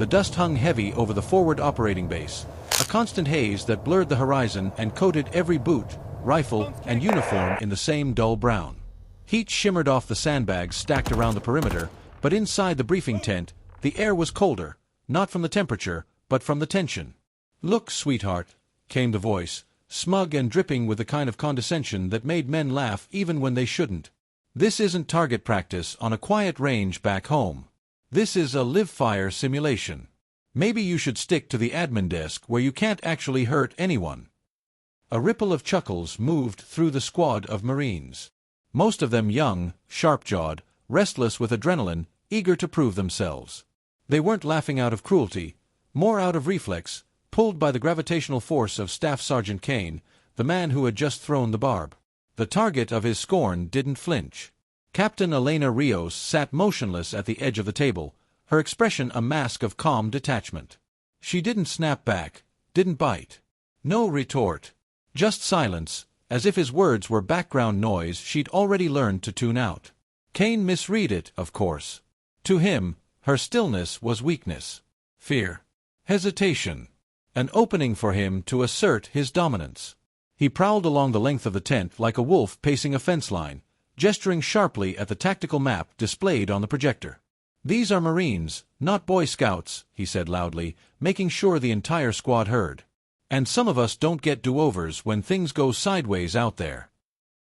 The dust hung heavy over the forward operating base, a constant haze that blurred the horizon and coated every boot, rifle, and uniform in the same dull brown. Heat shimmered off the sandbags stacked around the perimeter, but inside the briefing tent, the air was colder, not from the temperature, but from the tension. "Look, sweetheart," came the voice, smug and dripping with the kind of condescension that made men laugh even when they shouldn't. "This isn't target practice on a quiet range back home. This is a live-fire simulation. Maybe you should stick to the admin desk where you can't actually hurt anyone." A ripple of chuckles moved through the squad of Marines. Most of them young, sharp-jawed, restless with adrenaline, eager to prove themselves. They weren't laughing out of cruelty, more out of reflex, pulled by the gravitational force of Staff Sergeant Kane, the man who had just thrown the barb. The target of his scorn didn't flinch. Captain Elena Rios sat motionless at the edge of the table, her expression a mask of calm detachment. She didn't snap back, didn't bite. No retort. Just silence, as if his words were background noise she'd already learned to tune out. Kane misread it, of course. To him, her stillness was weakness, fear, hesitation, an opening for him to assert his dominance. He prowled along the length of the tent like a wolf pacing a fence line, gesturing sharply at the tactical map displayed on the projector. "These are Marines, not Boy Scouts," he said loudly, making sure the entire squad heard. "And some of us don't get do-overs when things go sideways out there."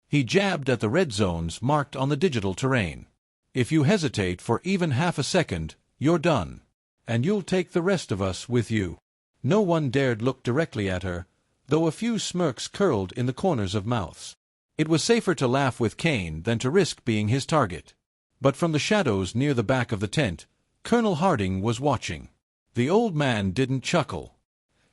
He jabbed at the red zones marked on the digital terrain. "If you hesitate for even half a second, you're done. And you'll take the rest of us with you." No one dared look directly at her, though a few smirks curled in the corners of mouths. It was safer to laugh with Kane than to risk being his target. But from the shadows near the back of the tent, Colonel Harding was watching. The old man didn't chuckle.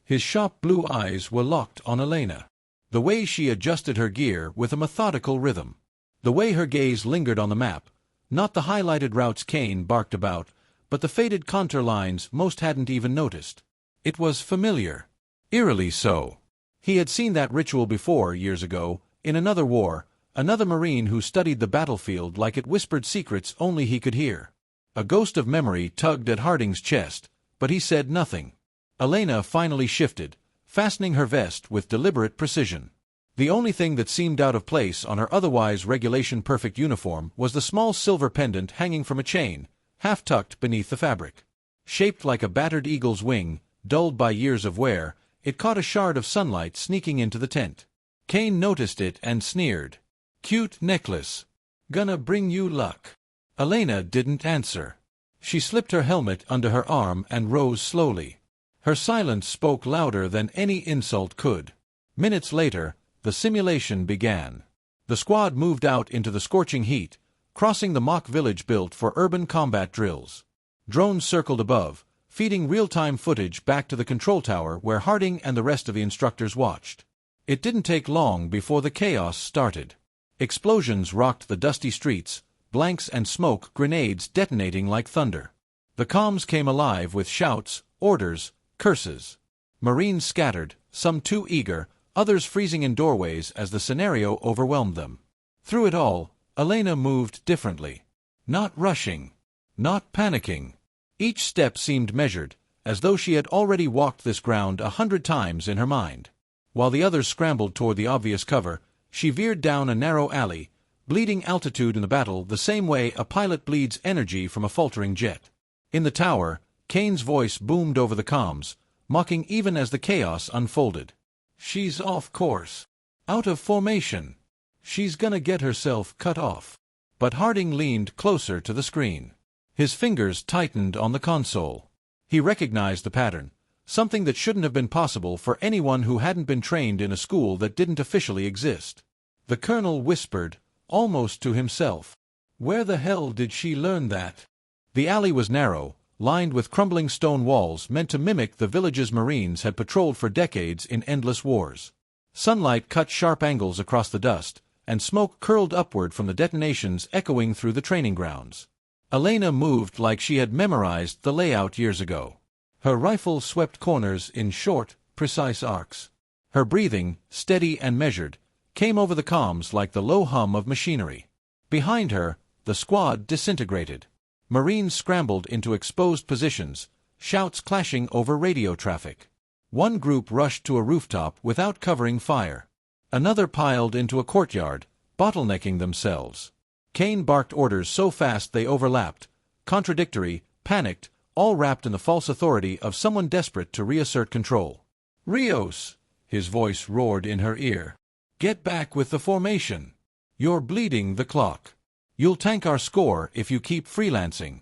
His sharp blue eyes were locked on Elena. The way she adjusted her gear with a methodical rhythm. The way her gaze lingered on the map, not the highlighted routes Kane barked about, but the faded contour lines most hadn't even noticed. It was familiar. Eerily so. He had seen that ritual before, years ago, in another war, another Marine who studied the battlefield like it whispered secrets only he could hear. A ghost of memory tugged at Harding's chest, but he said nothing. Elena finally shifted, fastening her vest with deliberate precision. The only thing that seemed out of place on her otherwise regulation-perfect uniform was the small silver pendant hanging from a chain, half-tucked beneath the fabric. Shaped like a battered eagle's wing, dulled by years of wear, it caught a shard of sunlight sneaking into the tent. Kane noticed it and sneered. "Cute necklace. Gonna bring you luck." Elena didn't answer. She slipped her helmet under her arm and rose slowly. Her silence spoke louder than any insult could. Minutes later, the simulation began. The squad moved out into the scorching heat, crossing the mock village built for urban combat drills. Drones circled above, feeding real-time footage back to the control tower where Harding and the rest of the instructors watched. It didn't take long before the chaos started. Explosions rocked the dusty streets, blanks and smoke grenades detonating like thunder. The comms came alive with shouts, orders, curses. Marines scattered, some too eager, others freezing in doorways as the scenario overwhelmed them. Through it all, Elena moved differently. Not rushing. Not panicking. Each step seemed measured, as though she had already walked this ground 100 times in her mind. While the others scrambled toward the obvious cover, she veered down a narrow alley, bleeding altitude in the battle the same way a pilot bleeds energy from a faltering jet. In the tower, Kane's voice boomed over the comms, mocking even as the chaos unfolded. "She's off course. Out of formation. She's gonna get herself cut off." But Harding leaned closer to the screen. His fingers tightened on the console. He recognized the pattern, something that shouldn't have been possible for anyone who hadn't been trained in a school that didn't officially exist. The colonel whispered, almost to himself. Where the hell did she learn that? The alley was narrow, lined with crumbling stone walls meant to mimic the villages Marines had patrolled for decades in endless wars. Sunlight cut sharp angles across the dust, and smoke curled upward from the detonations echoing through the training grounds. Elena moved like she had memorized the layout years ago. Her rifle swept corners in short, precise arcs. Her breathing, steady and measured, came over the comms like the low hum of machinery. Behind her, the squad disintegrated. Marines scrambled into exposed positions, shouts clashing over radio traffic. One group rushed to a rooftop without covering fire. Another piled into a courtyard, bottlenecking themselves. Kane barked orders so fast they overlapped, contradictory, panicked, all wrapped in the false authority of someone desperate to reassert control. "Rios!" his voice roared in her ear. "Get back with the formation. You're bleeding the clock. You'll tank our score if you keep freelancing."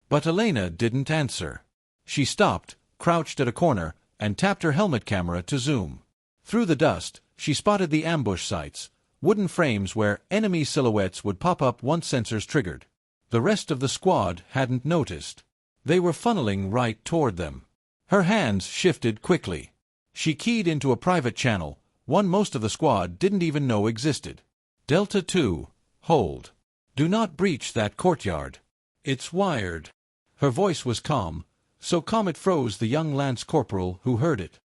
But Elena didn't answer. She stopped, crouched at a corner, and tapped her helmet camera to zoom. Through the dust, she spotted the ambush sites, wooden frames where enemy silhouettes would pop up once sensors triggered. The rest of the squad hadn't noticed. They were funneling right toward them. Her hands shifted quickly. She keyed into a private channel, one most of the squad didn't even know existed. "Delta 2, hold. Do not breach that courtyard. It's wired." Her voice was calm, so calm it froze the young lance corporal who heard it.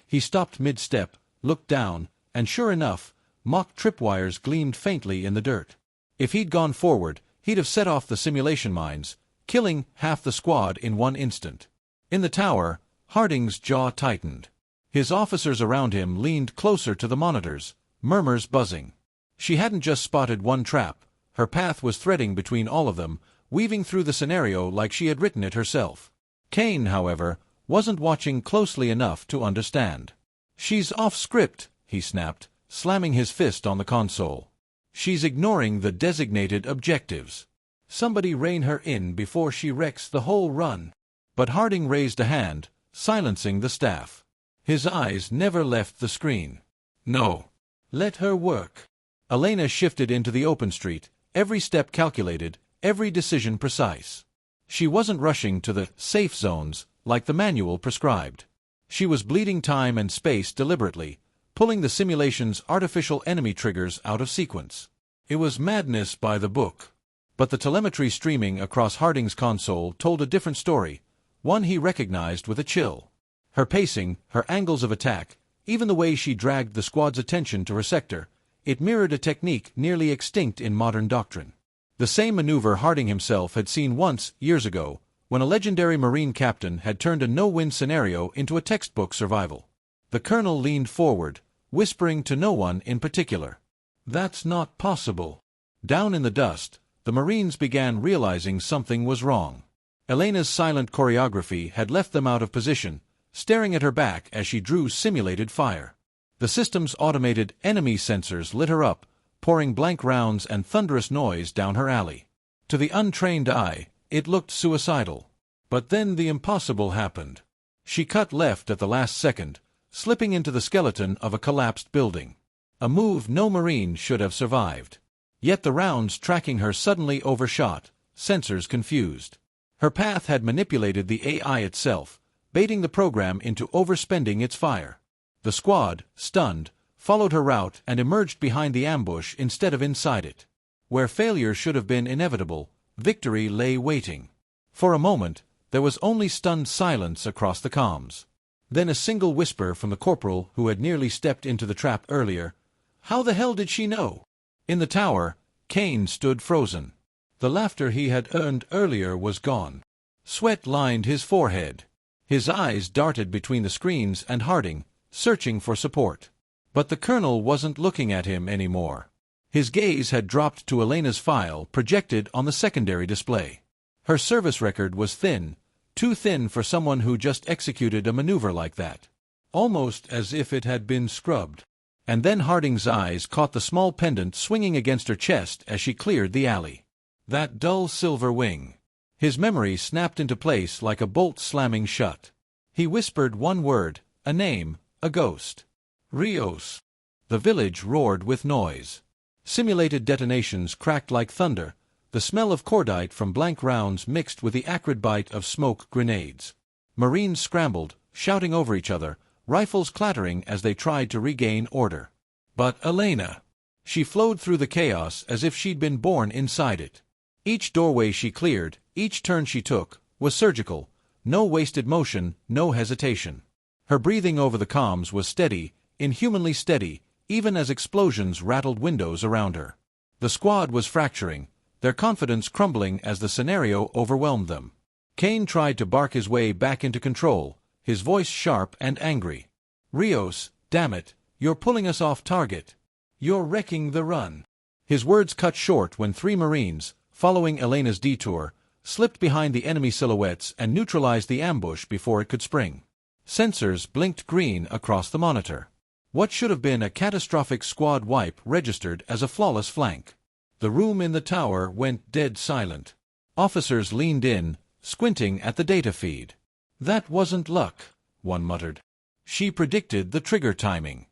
He stopped mid-step, looked down, and sure enough, mock tripwires gleamed faintly in the dirt. If he'd gone forward, he'd have set off the simulation mines, killing half the squad in one instant. In the tower, Harding's jaw tightened. His officers around him leaned closer to the monitors, murmurs buzzing. She hadn't just spotted one trap, her path was threading between all of them, weaving through the scenario like she had written it herself. Kane, however, wasn't watching closely enough to understand. "She's off script," he snapped, slamming his fist on the console. "She's ignoring the designated objectives. Somebody rein her in before she wrecks the whole run." But Harding raised a hand, silencing the staff. His eyes never left the screen. "No. Let her work." Elena shifted into the open street, every step calculated, every decision precise. She wasn't rushing to the safe zones like the manual prescribed. She was bleeding time and space deliberately, pulling the simulation's artificial enemy triggers out of sequence. It was madness by the book. But the telemetry streaming across Harding's console told a different story, one he recognized with a chill. Her pacing, her angles of attack, even the way she dragged the squad's attention to her sector, it mirrored a technique nearly extinct in modern doctrine. The same maneuver Harding himself had seen once, years ago, when a legendary Marine captain had turned a no-win scenario into a textbook survival. The colonel leaned forward, whispering to no one in particular. "That's not possible." Down in the dust, the Marines began realizing something was wrong. Elena's silent choreography had left them out of position, staring at her back as she drew simulated fire. The system's automated enemy sensors lit her up, pouring blank rounds and thunderous noise down her alley. To the untrained eye, it looked suicidal. But then the impossible happened. She cut left at the last second, slipping into the skeleton of a collapsed building. A move no Marine should have survived. Yet the rounds tracking her suddenly overshot, sensors confused. Her path had manipulated the AI itself, baiting the program into overspending its fire. The squad, stunned, followed her route and emerged behind the ambush instead of inside it. Where failure should have been inevitable, victory lay waiting. For a moment, there was only stunned silence across the comms. Then a single whisper from the corporal who had nearly stepped into the trap earlier. "How the hell did she know?" In the tower, Kane stood frozen. The laughter he had earned earlier was gone. Sweat lined his forehead. His eyes darted between the screens and Harding, searching for support. But the colonel wasn't looking at him anymore. His gaze had dropped to Elena's file projected on the secondary display. Her service record was thin, too thin for someone who just executed a maneuver like that. Almost as if it had been scrubbed. And then Harding's eyes caught the small pendant swinging against her chest as she cleared the alley. That dull silver wing. His memory snapped into place like a bolt slamming shut. He whispered one word, a name, a ghost. "Rios." The village roared with noise. Simulated detonations cracked like thunder, the smell of cordite from blank rounds mixed with the acrid bite of smoke grenades. Marines scrambled, shouting over each other, rifles clattering as they tried to regain order. But Elena. She flowed through the chaos as if she'd been born inside it. Each doorway she cleared, each turn she took, was surgical, no wasted motion, no hesitation. Her breathing over the comms was steady, inhumanly steady, even as explosions rattled windows around her. The squad was fracturing, their confidence crumbling as the scenario overwhelmed them. Kane tried to bark his way back into control, his voice sharp and angry. "Rios, damn it, you're pulling us off target. You're wrecking the run." His words cut short when 3 Marines, following Elena's detour, slipped behind the enemy silhouettes and neutralized the ambush before it could spring. Sensors blinked green across the monitor. What should have been a catastrophic squad wipe registered as a flawless flank. The room in the tower went dead silent. Officers leaned in, squinting at the data feed. "That wasn't luck," one muttered. "She predicted the trigger timing."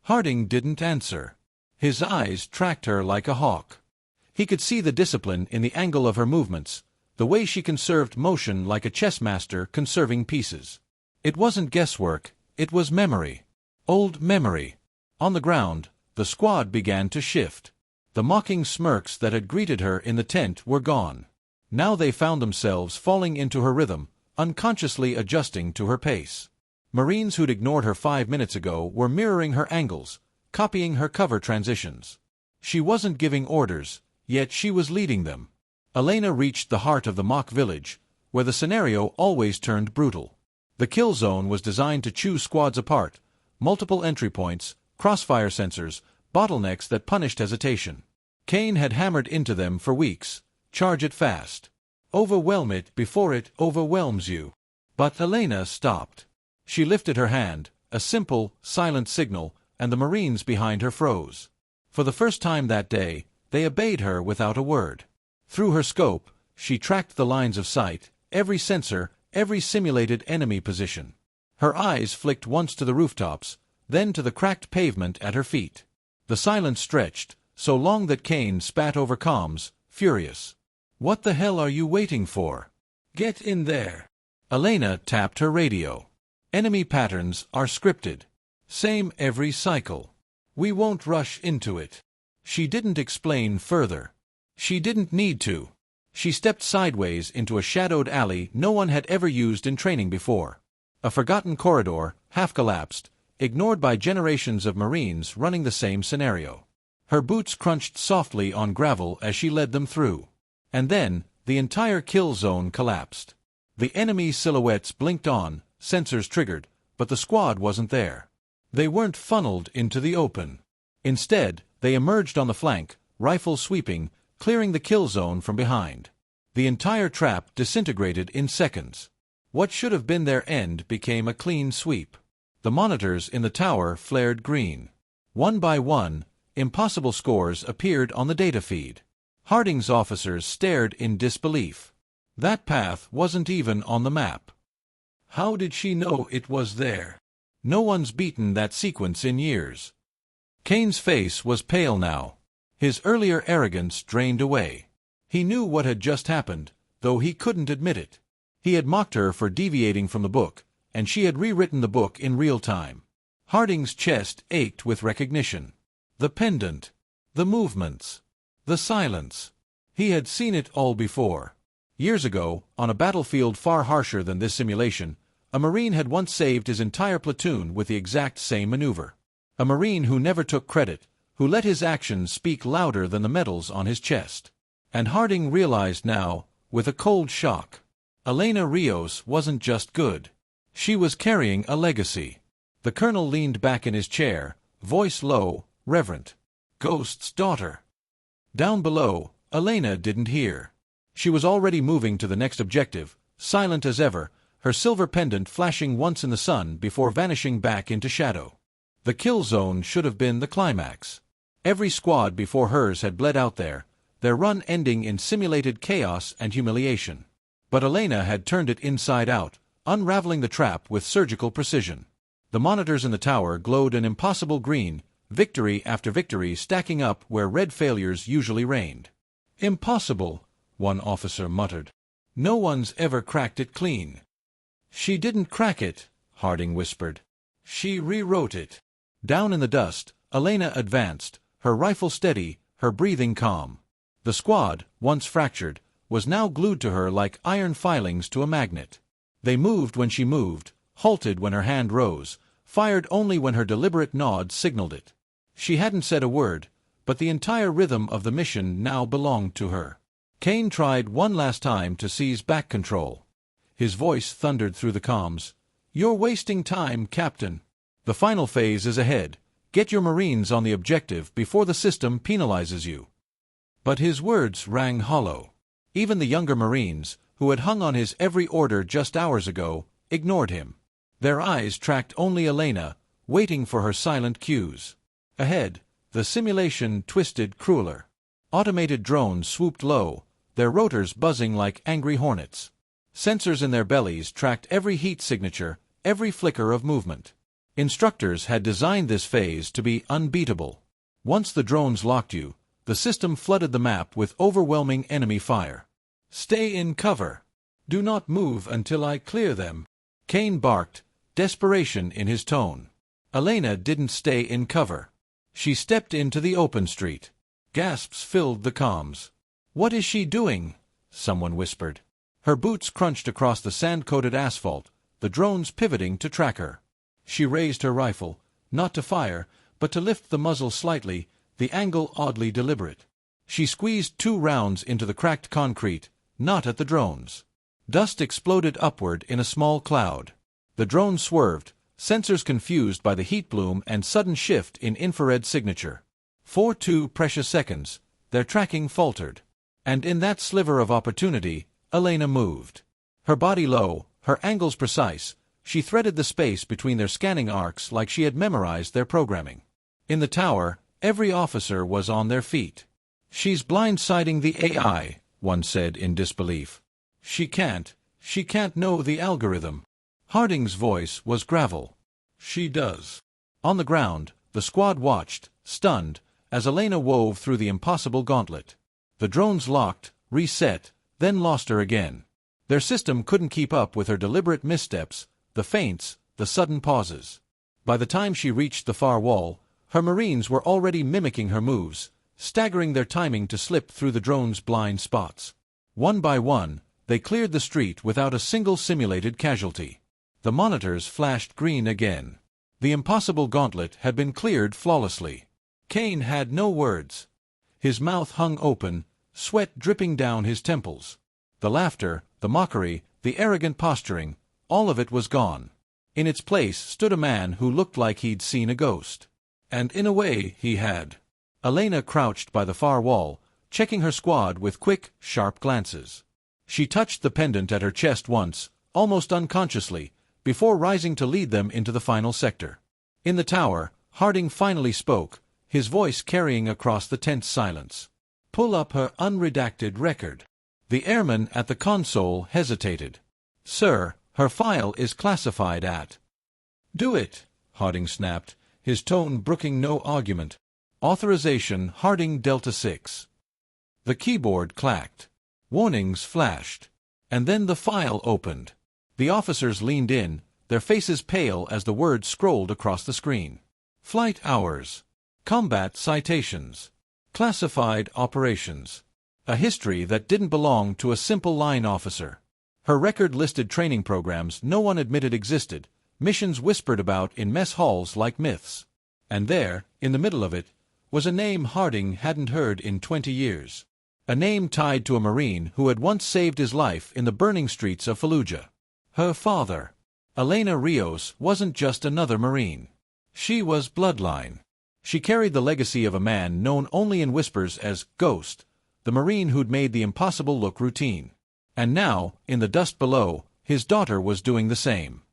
Harding didn't answer. His eyes tracked her like a hawk. He could see the discipline in the angle of her movements, the way she conserved motion like a chess master conserving pieces. It wasn't guesswork, it was memory. Old memory. On the ground, the squad began to shift. The mocking smirks that had greeted her in the tent were gone. Now they found themselves falling into her rhythm, unconsciously adjusting to her pace. Marines who'd ignored her 5 minutes ago were mirroring her angles, copying her cover transitions. She wasn't giving orders, yet she was leading them. Elena reached the heart of the mock village, where the scenario always turned brutal. The kill zone was designed to chew squads apart, multiple entry points, crossfire sensors, bottlenecks that punished hesitation. Kane had hammered into them for weeks. Charge it fast. Overwhelm it before it overwhelms you. But Elena stopped. She lifted her hand, a simple, silent signal, and the Marines behind her froze. For the first time that day, they obeyed her without a word. Through her scope, she tracked the lines of sight, every sensor, every simulated enemy position. Her eyes flicked once to the rooftops, then to the cracked pavement at her feet. The silence stretched, so long that Kane spat over comms, furious. "What the hell are you waiting for? Get in there." Elena tapped her radio. "Enemy patterns are scripted. Same every cycle. We won't rush into it." She didn't explain further. She didn't need to. She stepped sideways into a shadowed alley no one had ever used in training before. A forgotten corridor, half-collapsed, ignored by generations of Marines running the same scenario. Her boots crunched softly on gravel as she led them through. And then, the entire kill zone collapsed. The enemy silhouettes blinked on, sensors triggered, but the squad wasn't there. They weren't funneled into the open. Instead, they emerged on the flank, rifles sweeping, clearing the kill zone from behind. The entire trap disintegrated in seconds. What should have been their end became a clean sweep. The monitors in the tower flared green. One by one, impossible scores appeared on the data feed. Harding's officers stared in disbelief. That path wasn't even on the map. How did she know it was there? No one's beaten that sequence in years. Kane's face was pale now. His earlier arrogance drained away. He knew what had just happened, though he couldn't admit it. He had mocked her for deviating from the book, and she had rewritten the book in real time. Harding's chest ached with recognition. The pendant. The movements. The silence. He had seen it all before. Years ago, on a battlefield far harsher than this simulation, a Marine had once saved his entire platoon with the exact same maneuver. A Marine who never took credit, who let his actions speak louder than the medals on his chest. And Harding realized now, with a cold shock, Elena Rios wasn't just good. She was carrying a legacy. The colonel leaned back in his chair, voice low, reverent. Ghost's daughter. Down below, Elena didn't hear. She was already moving to the next objective, silent as ever, her silver pendant flashing once in the sun before vanishing back into shadow. The kill zone should have been the climax. Every squad before hers had bled out there, their run ending in simulated chaos and humiliation. But Elena had turned it inside out, unraveling the trap with surgical precision. The monitors in the tower glowed an impossible green, victory after victory stacking up where red failures usually reigned. Impossible, one officer muttered. No one's ever cracked it clean. She didn't crack it, Harding whispered. She rewrote it. Down in the dust, Elena advanced, her rifle steady, her breathing calm. The squad, once fractured, was now glued to her like iron filings to a magnet. They moved when she moved, halted when her hand rose, fired only when her deliberate nod signaled it. She hadn't said a word, but the entire rhythm of the mission now belonged to her. Kane tried one last time to seize back control. His voice thundered through the comms. "You're wasting time, Captain. The final phase is ahead. Get your Marines on the objective before the system penalizes you." But his words rang hollow. Even the younger Marines, who had hung on his every order just hours ago, ignored him. Their eyes tracked only Elena, waiting for her silent cues. Ahead, the simulation twisted crueler. Automated drones swooped low, their rotors buzzing like angry hornets. Sensors in their bellies tracked every heat signature, every flicker of movement. Instructors had designed this phase to be unbeatable. Once the drones locked you, the system flooded the map with overwhelming enemy fire. "Stay in cover. Do not move until I clear them," Kane barked, desperation in his tone. Elena didn't stay in cover. She stepped into the open street. Gasps filled the comms. "What is she doing?" someone whispered. Her boots crunched across the sand-coated asphalt, the drones pivoting to track her. She raised her rifle, not to fire, but to lift the muzzle slightly, the angle oddly deliberate. She squeezed 2 rounds into the cracked concrete, not at the drones. Dust exploded upward in a small cloud. The drones swerved, sensors confused by the heat bloom and sudden shift in infrared signature. For 2 precious seconds, their tracking faltered. And in that sliver of opportunity, Elena moved. Her body low, her angles precise, she threaded the space between their scanning arcs like she had memorized their programming. In the tower, every officer was on their feet. "She's blindsiding the AI," one said in disbelief. She can't know the algorithm." Harding's voice was gravel. "She does." On the ground, the squad watched, stunned, as Elena wove through the impossible gauntlet. The drones locked, reset, then lost her again. Their system couldn't keep up with her deliberate missteps, the feints, the sudden pauses. By the time she reached the far wall, her Marines were already mimicking her moves, staggering their timing to slip through the drone's blind spots. One by one, they cleared the street without a single simulated casualty. The monitors flashed green again. The impossible gauntlet had been cleared flawlessly. Kane had no words. His mouth hung open, sweat dripping down his temples. The laughter, the mockery, the arrogant posturing, all of it was gone. In its place stood a man who looked like he'd seen a ghost. And in a way, he had. Elena crouched by the far wall, checking her squad with quick, sharp glances. She touched the pendant at her chest once, almost unconsciously, before rising to lead them into the final sector. In the tower, Harding finally spoke, his voice carrying across the tense silence. "Pull up her unredacted record." The airman at the console hesitated. "Sir, her file is classified at—" "Do it," Harding snapped, his tone brooking no argument. "Authorization Harding Delta 6. The keyboard clacked. Warnings flashed. And then the file opened. The officers leaned in, their faces pale as the words scrolled across the screen. Flight hours. Combat citations. Classified operations. A history that didn't belong to a simple line officer. Her record listed training programs no one admitted existed, missions whispered about in mess halls like myths. And there, in the middle of it, was a name Harding hadn't heard in 20 years. A name tied to a Marine who had once saved his life in the burning streets of Fallujah. Her father. Elena Rios wasn't just another Marine. She was bloodline. She carried the legacy of a man known only in whispers as Ghost, the Marine who'd made the impossible look routine. And now, in the dust below, his daughter was doing the same.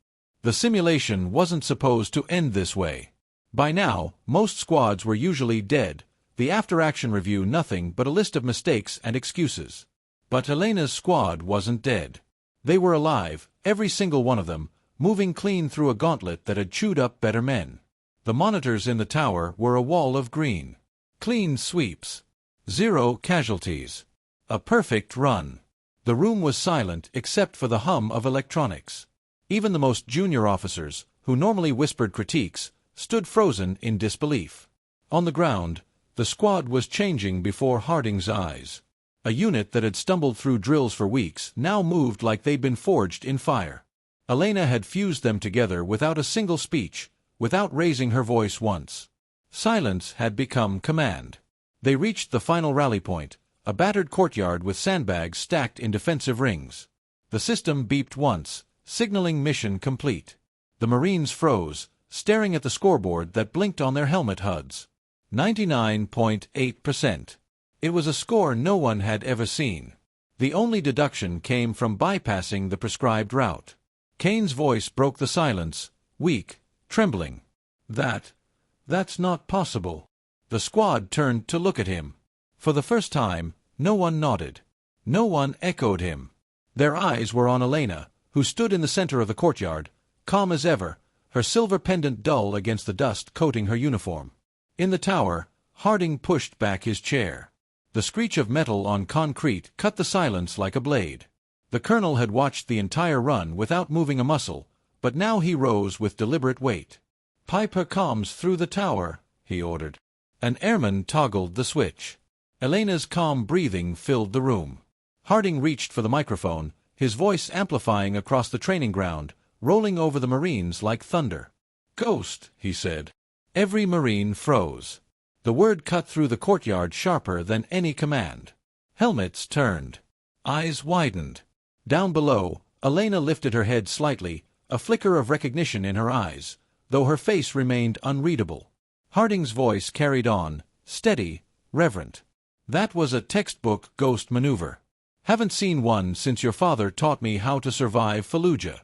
The simulation wasn't supposed to end this way. By now, most squads were usually dead, the after-action review nothing but a list of mistakes and excuses. But Elena's squad wasn't dead. They were alive, every single one of them, moving clean through a gauntlet that had chewed up better men. The monitors in the tower were a wall of green. Clean sweeps. 0 casualties. A perfect run. The room was silent except for the hum of electronics. Even the most junior officers, who normally whispered critiques, stood frozen in disbelief. On the ground, the squad was changing before Harding's eyes. A unit that had stumbled through drills for weeks now moved like they'd been forged in fire. Elena had fused them together without a single speech, without raising her voice once. Silence had become command. They reached the final rally point, a battered courtyard with sandbags stacked in defensive rings. The system beeped once, signaling mission complete. The Marines froze, staring at the scoreboard that blinked on their helmet HUDs. 99.8%. It was a score no one had ever seen. The only deduction came from bypassing the prescribed route. Kane's voice broke the silence, weak, trembling. That's not possible. The squad turned to look at him. For the first time, no one nodded. No one echoed him. Their eyes were on Elena, who stood in the center of the courtyard, calm as ever, her silver pendant dull against the dust coating her uniform. In the tower, Harding pushed back his chair. The screech of metal on concrete cut the silence like a blade. The colonel had watched the entire run without moving a muscle, but now he rose with deliberate weight. "Pipe her comms through the tower," he ordered. An airman toggled the switch. Elena's calm breathing filled the room. Harding reached for the microphone, his voice amplifying across the training ground, rolling over the Marines like thunder. "Ghost," he said. Every Marine froze. The word cut through the courtyard sharper than any command. Helmets turned. Eyes widened. Down below, Elena lifted her head slightly, a flicker of recognition in her eyes, though her face remained unreadable. Harding's voice carried on, steady, reverent. "That was a textbook ghost maneuver. Haven't seen one since your father taught me how to survive Fallujah."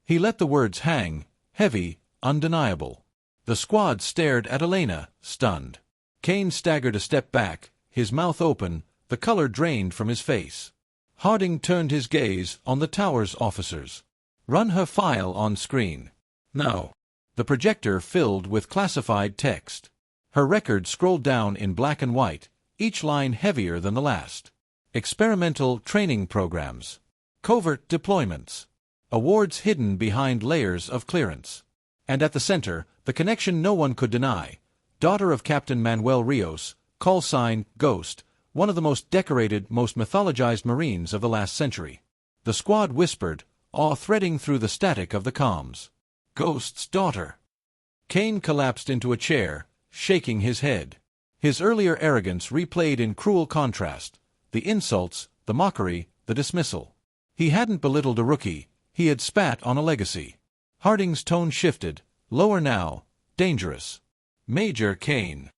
He let the words hang, heavy, undeniable. The squad stared at Elena, stunned. Kane staggered a step back, his mouth open, the color drained from his face. Harding turned his gaze on the tower's officers. "Run her file on screen. Now." The projector filled with classified text. Her record scrolled down in black and white, each line heavier than the last. Experimental training programs. Covert deployments. Awards hidden behind layers of clearance. And at the center, the connection no one could deny. Daughter of Captain Manuel Rios, call sign Ghost, one of the most decorated, most mythologized Marines of the last century. The squad whispered, awe threading through the static of the comms. Ghost's daughter. Kane collapsed into a chair, shaking his head. His earlier arrogance replayed in cruel contrast. The insults, the mockery, the dismissal. He hadn't belittled a rookie, he had spat on a legacy. Harding's tone shifted, lower now, dangerous. "Major Kane."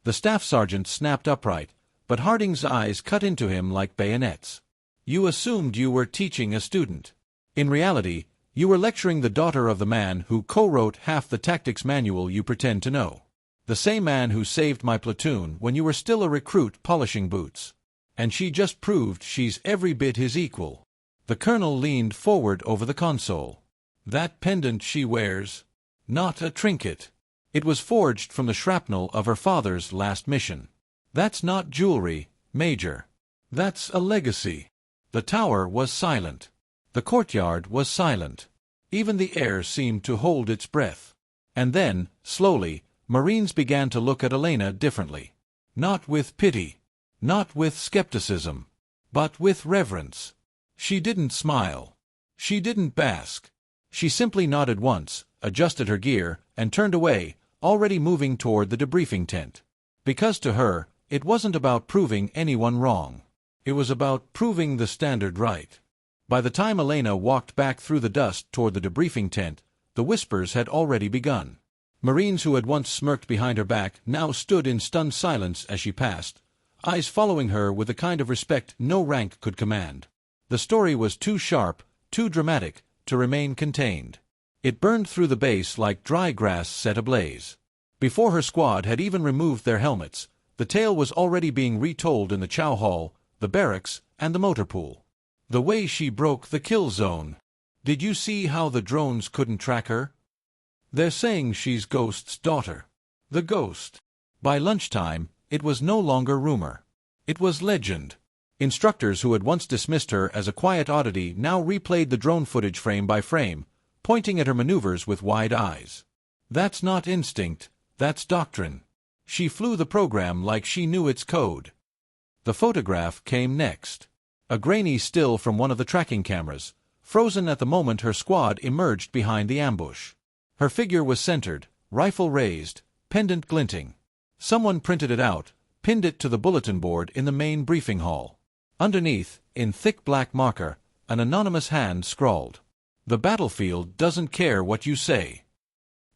The staff sergeant snapped upright, but Harding's eyes cut into him like bayonets. "You assumed you were teaching a student. In reality, you were lecturing the daughter of the man who co-wrote half the tactics manual you pretend to know. The same man who saved my platoon when you were still a recruit polishing boots. And she just proved she's every bit his equal." The colonel leaned forward over the console. "That pendant she wears, not a trinket. It was forged from the shrapnel of her father's last mission. That's not jewelry, Major. That's a legacy." The tower was silent. The courtyard was silent. Even the air seemed to hold its breath. And then, slowly, Marines began to look at Elena differently. Not with pity. Not with skepticism. But with reverence. She didn't smile. She didn't bask. She simply nodded once, adjusted her gear, and turned away, already moving toward the debriefing tent. Because to her, it wasn't about proving anyone wrong. It was about proving the standard right. By the time Elena walked back through the dust toward the debriefing tent, the whispers had already begun. Marines who had once smirked behind her back now stood in stunned silence as she passed, eyes following her with the kind of respect no rank could command. The story was too sharp, too dramatic, to remain contained. It burned through the base like dry grass set ablaze. Before her squad had even removed their helmets, the tale was already being retold in the chow hall, the barracks, and the motor pool. The way she broke the kill zone. Did you see how the drones couldn't track her? They're saying she's Ghost's daughter. The Ghost. By lunchtime, it was no longer rumor. It was legend. Instructors who had once dismissed her as a quiet oddity now replayed the drone footage frame by frame, pointing at her maneuvers with wide eyes. That's not instinct, that's doctrine. She flew the program like she knew its code. The photograph came next. A grainy still from one of the tracking cameras, frozen at the moment her squad emerged behind the ambush. Her figure was centered, rifle raised, pendant glinting. Someone printed it out, pinned it to the bulletin board in the main briefing hall. Underneath, in thick black marker, An anonymous hand scrawled, "The battlefield doesn't care what you say."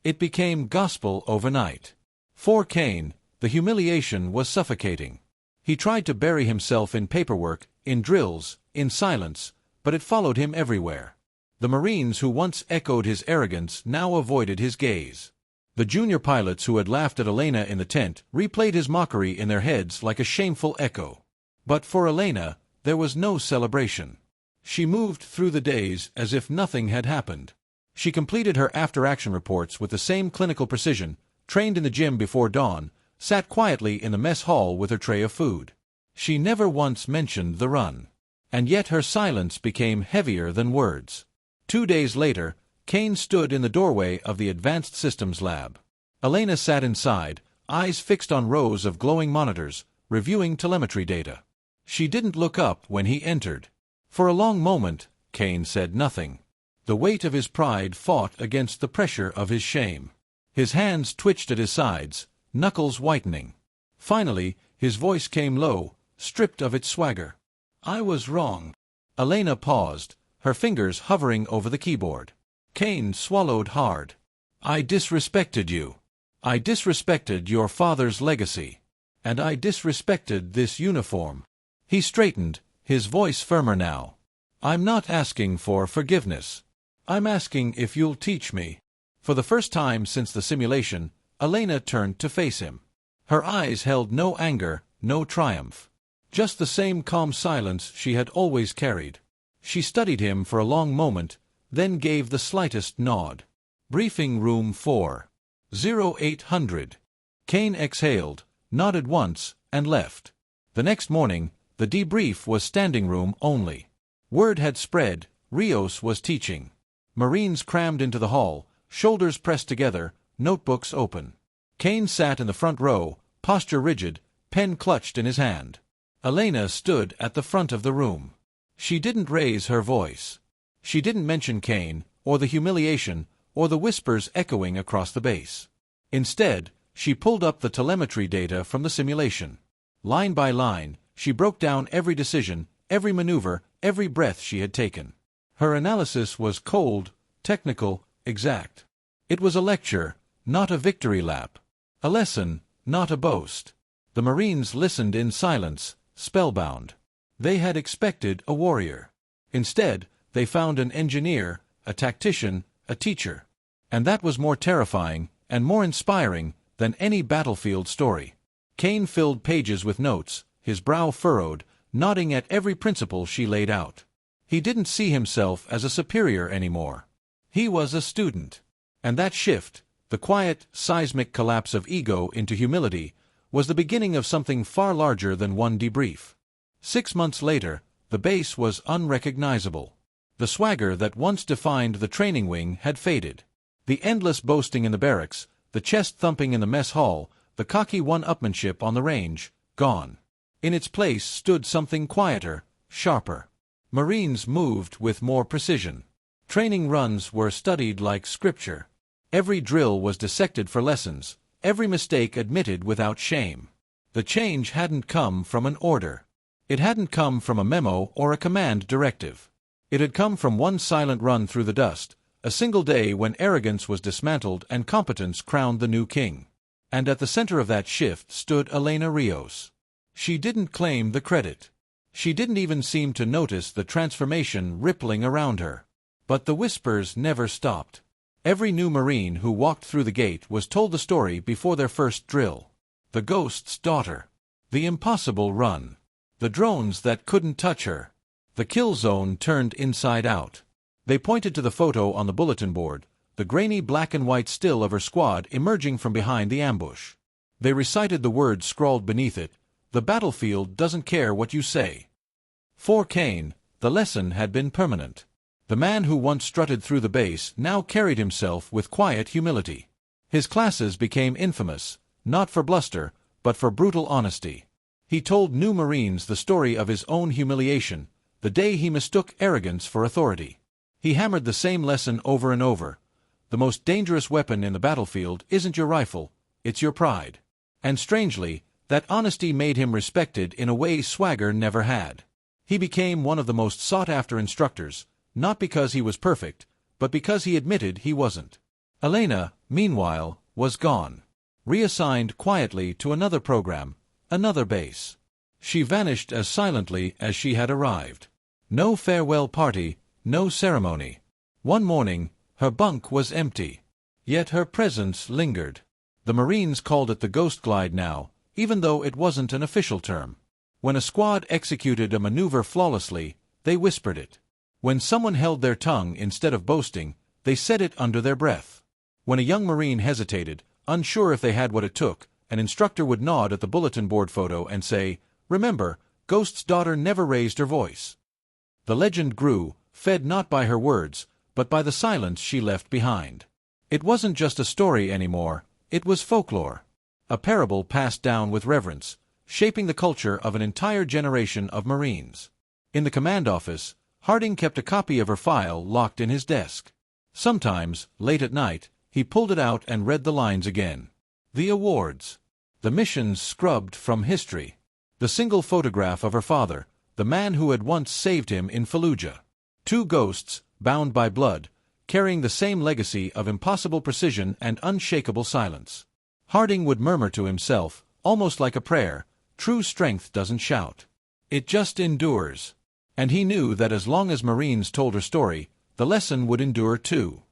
It became gospel overnight. For Kane, the humiliation was suffocating. He tried to bury himself in paperwork, in drills, in silence, but it followed him everywhere. The Marines who once echoed his arrogance now avoided his gaze. The junior pilots who had laughed at Elena in the tent replayed his mockery in their heads like a shameful echo. But for Elena, there was no celebration. She moved through the days as if nothing had happened. She completed her after-action reports with the same clinical precision, trained in the gym before dawn, sat quietly in the mess hall with her tray of food. She never once mentioned the run. And yet her silence became heavier than words. 2 days later, Kane stood in the doorway of the Advanced Systems Lab. Elena sat inside, eyes fixed on rows of glowing monitors, reviewing telemetry data. She didn't look up when he entered. For a long moment, Kane said nothing. The weight of his pride fought against the pressure of his shame. His hands twitched at his sides, knuckles whitening. Finally, his voice came low, stripped of its swagger. "I was wrong." Elena paused, her fingers hovering over the keyboard. Kane swallowed hard. "I disrespected you. I disrespected your father's legacy. And I disrespected this uniform." He straightened, his voice firmer now. "I'm not asking for forgiveness. I'm asking if you'll teach me." For the first time since the simulation, Elena turned to face him. Her eyes held no anger, no triumph. Just the same calm silence she had always carried. She studied him for a long moment, then gave the slightest nod. "Briefing room 4. 0800. Kane exhaled, nodded once, and left. The next morning, the debrief was standing room only. Word had spread, Rios was teaching. Marines crammed into the hall, shoulders pressed together, notebooks open. Kane sat in the front row, posture rigid, pen clutched in his hand. Elena stood at the front of the room. She didn't raise her voice. She didn't mention Kane, or the humiliation, or the whispers echoing across the base. Instead, she pulled up the telemetry data from the simulation. Line by line, she broke down every decision, every maneuver, every breath she had taken. Her analysis was cold, technical, exact. It was a lecture, not a victory lap. A lesson, not a boast. The Marines listened in silence, spellbound. They had expected a warrior. Instead, they found an engineer, a tactician, a teacher. And that was more terrifying, and more inspiring, than any battlefield story. Kane filled pages with notes, his brow furrowed, nodding at every principle she laid out. He didn't see himself as a superior anymore. He was a student. And that shift, the quiet, seismic collapse of ego into humility, was the beginning of something far larger than one debrief. 6 months later, the base was unrecognizable. The swagger that once defined the training wing had faded. The endless boasting in the barracks, the chest-thumping in the mess hall, the cocky one-upmanship on the range, gone. In its place stood something quieter, sharper. Marines moved with more precision. Training runs were studied like scripture. Every drill was dissected for lessons, every mistake admitted without shame. The change hadn't come from an order. It hadn't come from a memo or a command directive. It had come from one silent run through the dust, a single day when arrogance was dismantled and competence crowned the new king. And at the center of that shift stood Elena Rios. She didn't claim the credit. She didn't even seem to notice the transformation rippling around her. But the whispers never stopped. Every new Marine who walked through the gate was told the story before their first drill. The Ghost's daughter. The impossible run. The drones that couldn't touch her. The kill zone turned inside out. They pointed to the photo on the bulletin board, the grainy black and white still of her squad emerging from behind the ambush. They recited the words scrawled beneath it, "The battlefield doesn't care what you say." For Kane, the lesson had been permanent. The man who once strutted through the base now carried himself with quiet humility. His classes became infamous, not for bluster, but for brutal honesty. He told new Marines the story of his own humiliation, the day he mistook arrogance for authority. He hammered the same lesson over and over. The most dangerous weapon in the battlefield isn't your rifle, it's your pride. And strangely, that honesty made him respected in a way swagger never had. He became one of the most sought-after instructors, not because he was perfect, but because he admitted he wasn't. Elena, meanwhile, was gone. Reassigned quietly to another program, another base. She vanished as silently as she had arrived. No farewell party, no ceremony. One morning, her bunk was empty. Yet her presence lingered. The Marines called it the Ghost Glide now, even though it wasn't an official term. When a squad executed a maneuver flawlessly, they whispered it. When someone held their tongue instead of boasting, they said it under their breath. When a young Marine hesitated, unsure if they had what it took, an instructor would nod at the bulletin board photo and say, "Remember, Ghost's daughter never raised her voice." The legend grew, fed not by her words, but by the silence she left behind. It wasn't just a story anymore, it was folklore. A parable passed down with reverence, shaping the culture of an entire generation of Marines. In the command office, Harding kept a copy of her file locked in his desk. Sometimes, late at night, he pulled it out and read the lines again. The awards. The missions scrubbed from history. The single photograph of her father, the man who had once saved him in Fallujah. Two ghosts, bound by blood, carrying the same legacy of impossible precision and unshakable silence. Harding would murmur to himself, almost like a prayer, "True strength doesn't shout. It just endures." And he knew that as long as Marines told her story, the lesson would endure too.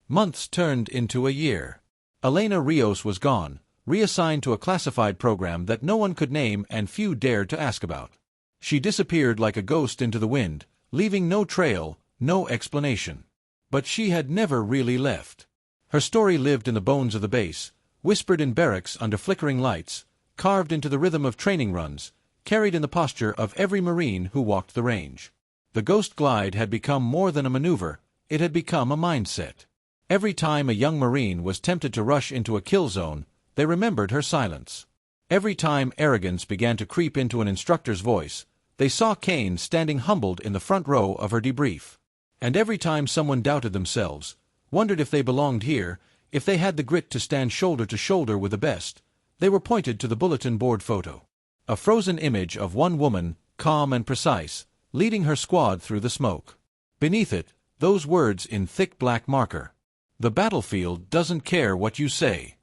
Months turned into a year. Elena Rios was gone, reassigned to a classified program that no one could name and few dared to ask about. She disappeared like a ghost into the wind, leaving no trail, no explanation. But she had never really left. Her story lived in the bones of the base, whispered in barracks under flickering lights, carved into the rhythm of training runs, carried in the posture of every Marine who walked the range. The Ghost Glide had become more than a maneuver, it had become a mindset. Every time a young Marine was tempted to rush into a kill zone, they remembered her silence. Every time arrogance began to creep into an instructor's voice, they saw Kane standing humbled in the front row of her debrief. And every time someone doubted themselves, wondered if they belonged here, if they had the grit to stand shoulder to shoulder with the best, they were pointed to the bulletin board photo. A frozen image of one woman, calm and precise, leading her squad through the smoke. Beneath it, those words in thick black marker. "The battlefield doesn't care what you say."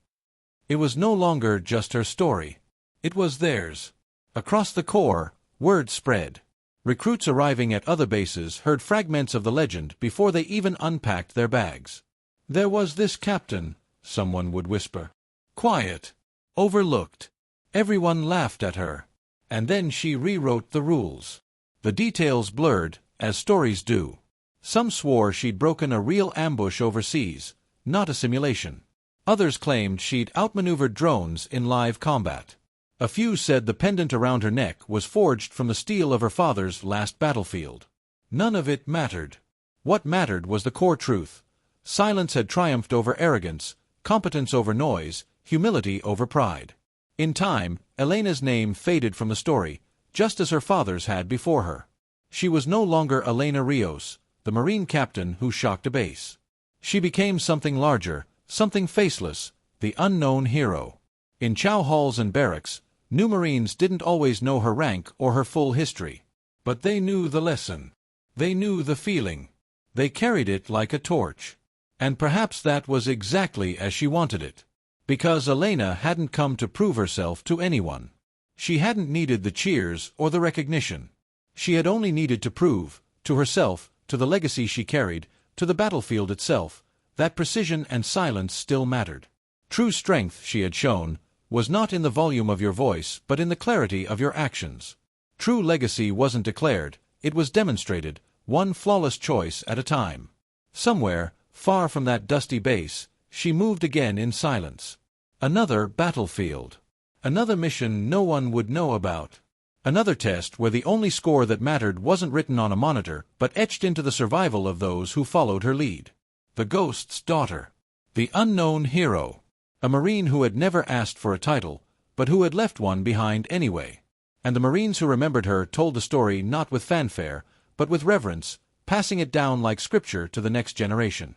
It was no longer just her story. It was theirs. Across the Corps, word spread. Recruits arriving at other bases heard fragments of the legend before they even unpacked their bags. "There was this captain," someone would whisper. "Quiet. Overlooked. Everyone laughed at her. And then she rewrote the rules." The details blurred, as stories do. Some swore she'd broken a real ambush overseas, not a simulation. Others claimed she'd outmaneuvered drones in live combat. A few said the pendant around her neck was forged from the steel of her father's last battlefield. None of it mattered. What mattered was the core truth. Silence had triumphed over arrogance, competence over noise, humility over pride. In time, Elena's name faded from the story, just as her father's had before her. She was no longer Elena Rios, the Marine captain who shocked a base. She became something larger, something faceless, the unknown hero. In chow halls and barracks, new Marines didn't always know her rank or her full history. But they knew the lesson. They knew the feeling. They carried it like a torch. And perhaps that was exactly as she wanted it. Because Elena hadn't come to prove herself to anyone. She hadn't needed the cheers or the recognition. She had only needed to prove, to herself, to the legacy she carried, to the battlefield itself, that precision and silence still mattered. True strength, she had shown, was not in the volume of your voice but in the clarity of your actions. True legacy wasn't declared, it was demonstrated, one flawless choice at a time. Somewhere, far from that dusty base, she moved again in silence. Another battlefield. Another mission no one would know about. Another test where the only score that mattered wasn't written on a monitor but etched into the survival of those who followed her lead. The Ghost's daughter. The unknown hero. A Marine who had never asked for a title, but who had left one behind anyway. And the Marines who remembered her told the story not with fanfare, but with reverence, passing it down like scripture to the next generation.